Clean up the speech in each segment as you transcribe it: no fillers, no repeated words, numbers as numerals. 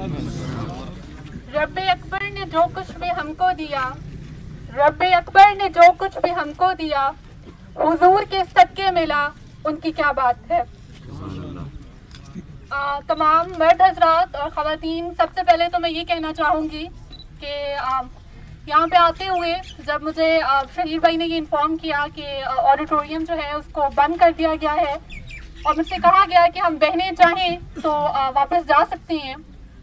रब्बे अकबर ने जो कुछ भी हमको दिया, रब्बे अकबर ने जो कुछ भी हमको दिया, हुजूर के सदके मिला, उनकी क्या बात है। तमाम मर्द हजरात और ख़वातीन, सबसे पहले तो मैं ये कहना चाहूँगी कि यहाँ पे आते हुए जब मुझे शहीद भाई ने ये इन्फॉर्म किया कि ऑडिटोरियम जो है उसको बंद कर दिया गया है और मुझसे कहा गया कि हम बहनें चाहें तो वापस जा सकते हैं,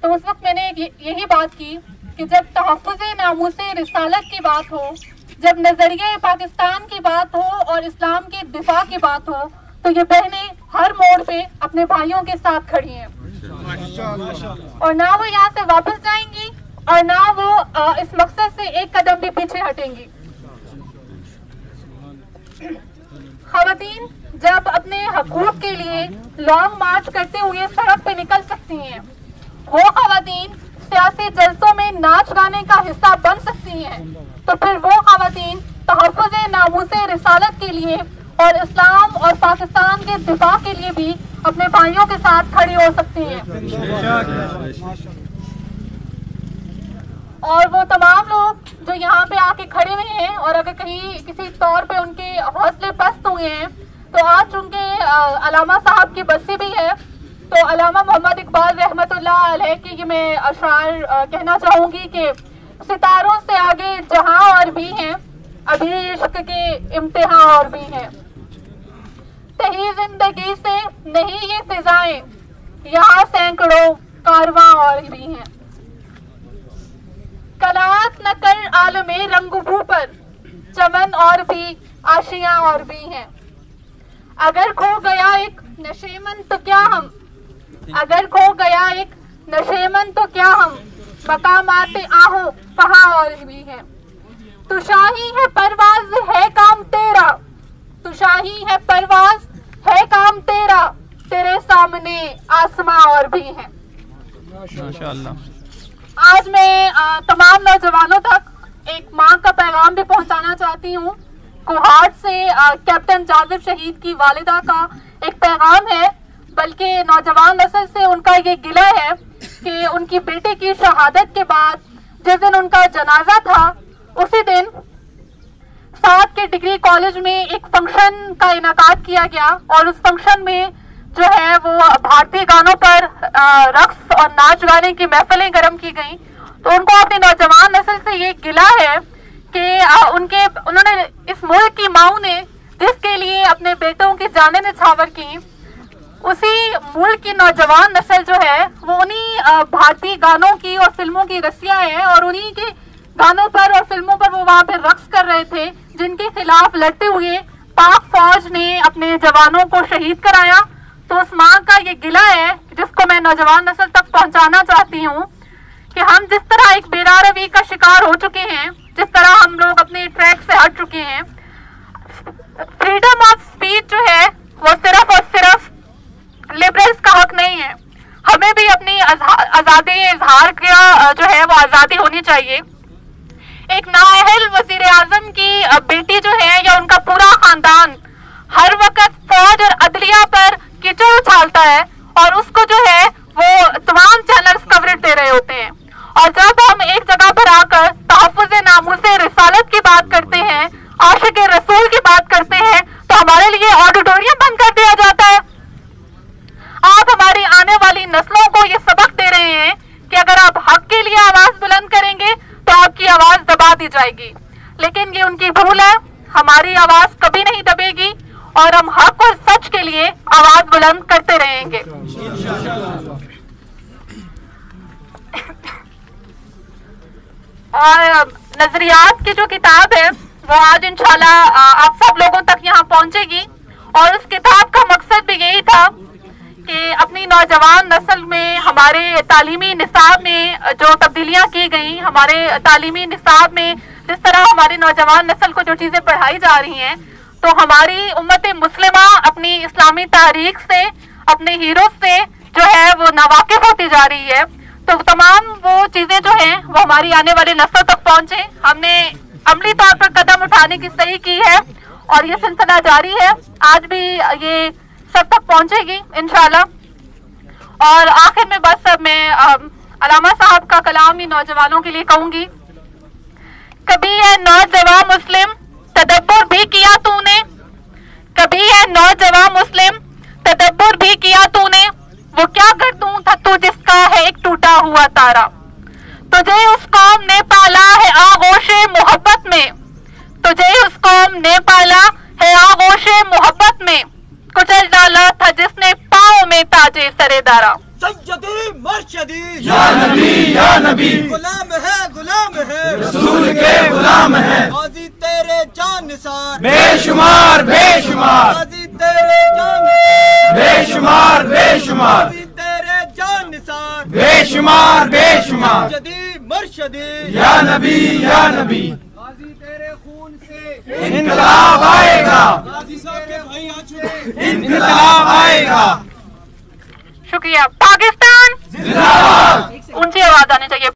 तो उस वक्त मैंने यही बात की कि जब तहफ़्फ़ुज़ नामूसे रिसालत की बात हो, जब नज़रिया पाकिस्तान की बात हो और इस्लाम के दिफा की बात हो, तो ये बहनें हर मोड़ पे अपने भाइयों के साथ खड़ी हैं और ना वो यहाँ से वापस जाएंगी और ना वो इस मकसद से एक कदम भी पीछे हटेंगी। ख़वातीन जब अपने हकूक़ के लिए लॉन्ग मार्च करते हुए सड़क पे निकल सकती हैं, वो ख़वातीन सियासी जलसों में नाच गाने का हिस्सा बन सकती हैं, तो फिर वो ख़वातीन तहफ़्फ़ुज़ नामूसे रिसालत के लिए और इस्लाम और पाकिस्तान के दिफा के लिए भी अपने भाइयों के साथ खड़ी हो सकती हैं। और वो तमाम लोग जो यहाँ पे आके खड़े हुए हैं और अगर कहीं किसी तौर पे उनके हौसले पस्त हुए हैं, तो आज उनके अलामा साहब की बरसी भी है, तो अलामा मोहम्मद इकबाल रहमतुल्लाह अलैह की ये मैं अशआर कहना चाहूँगी कि सितारों से आगे जहां और भी हैं, अभी इश्क के इम्तिहान और भी हैं, तही जिंदगी से नहीं ये फिजाएं, यहाँ सैकड़ों कारवां और भी हैं। कनात न कर आलमे रंगूबू पर, चमन और भी आशियां और भी हैं। अगर खो गया एक नशेमन तो क्या हम, अगर खो गया एक नशेमन तो क्या हम, मकामाते आहो फहा और भी हैं। तू शाही है परवाज है काम तेरा, तू शाही है परवाज है काम तेरा, तेरे सामने आसमां और भी हैं। माशाअल्लाह। आज मैं तमाम नौजवानों तक एक माँ का पैगाम भी पहुंचाना चाहती हूँ। कोहाट से कैप्टन जाजिब शहीद की वालिदा का एक पैगाम है, बल्कि नौजवान नस्ल से उनका ये गिला है कि उनकी बेटे की शहादत के बाद जिस दिन उनका जनाजा था, उसी दिन साथ के डिग्री कॉलेज में एक फंक्शन का इनाकाद किया गया और उस फंक्शन में जो है वो भारतीय गानों पर रक्स और नाच गाने की महफिलें गर्म की गई। तो उनको अपने नौजवान नस्ल से ये गिला है कि उन्होंने इस मुल्क की माओं ने जिसके लिए अपने बेटों की जानें निछावर की, उसी मुल्क की नौजवान नस्ल जो है वो उन्हीं भारतीय गानों की और फिल्मों की रसिया है और उन्हीं के गानों पर और फिल्मों पर वो वहाँ पे रक्स कर रहे थे, जिनके खिलाफ लड़ते हुए पाक फौज ने अपने जवानों को शहीद कराया। तो उस माँ का ये गिला है जिसको मैं नौजवान नस्ल तक पहुँचाना चाहती हूँ कि हम जिस तरह एक बेरारवी का शिकार हो चुके हैं, जिस तरह हम लोग अपने ट्रैक से हट चुके हैं, फ्रीडम ऑफ स्पीच जो है वो सिर्फ और सिर्फ लिबरल्स का हक नहीं है, हमें भी अपनी आज़ादी इजहार का जो है वो आज़ादी होनी चाहिए। एक नाअहल वजीर आजम की बेटी जो है या उनका पूरा खानदान हर वक्त फौज और अदलिया पर कीचड़ उछालता है और उसको जो है वो तमाम चैनल्स कवरेज दे रहे होते हैं, और जब हम एक जगह पर आकर तहफ़्फ़ुज़ नामूसे रिसालत की बात करते हैं, आशिक रसूल की बात करते हैं, तो हमारे लिए ऑडिटोरियम बंद कर दिया जाता है। आप हमारी आने वाली नस्लों को ये सबक दे रहे हैं कि अगर आप हक के लिए आवाज बुलंद करेंगे तो आपकी आवाज दबा दी जाएगी, लेकिन ये उनकी भूल है। हमारी आवाज कभी नहीं दबेगी और हम हक और सच के लिए आवाज बुलंद करते रहेंगे। और नजरियात की जो किताब है वो आज इंशाल्लाह आप सब लोगों तक यहाँ पहुंचेगी, और उस किताब का मकसद भी यही था कि अपनी नौजवान नस्ल में हमारे तालीमी निसाब में जो तब्दीलियां की गई, हमारे तालीमी निसाब में जिस तरह हमारी नौजवान नस्ल को जो चीजें पढ़ाई जा रही हैं, तो हमारी उम्मत मुस्लिमा अपनी इस्लामी तारीख से, अपने हीरो से जो है वो नावाकिफ होती जा रही है। तो तमाम वो चीजें जो हैं वो हमारी आने वाली नस्ल तक पहुंचे। हमने अमली तौर पर कदम उठाने की सही की है और ये सिलसिला जारी है, आज भी ये सब तक पहुंचेगी इंशाल्लाह। और आखिर में बस अब मैं अलामा साहब का कलाम ही नौजवानों के लिए कहूंगी। कभी है नौजवान मुस्लिम तदब्बुर भी किया तूने, कभी है नौजवान मुस्लिम तदब्बुर भी किया तूने, वो क्या कर दूं था तू जिसका है एक टूटा हुआ तारा। तुझे उस कौम ने पाला है आगोशे मोहब्बत में, तुझे उस कौम ने पाला है आगोशे मोहब्बत में, कुचल डाला था जिसने पाँव में ताजे सरेदारा। सैयदी मर्शदी या नबी गुलाम है रसूल के गुलाम है, गाजी तेरे जान निसार बेशुमार बेशुमार, गाजी तेरे जान बेशुमार बेशुमार, गाजी तेरे जान निसार बेशुमार बेशुमार, सैयदी मर्शदी या नबी गाजी तेरे खून से इनकलाब आएगा, गाजी साहब के भाई आ चुके। इनकलाब आएगा। शुक्रिया। पाकिस्तान जिंदाबाद। ऊंची आवाज आनी चाहिए।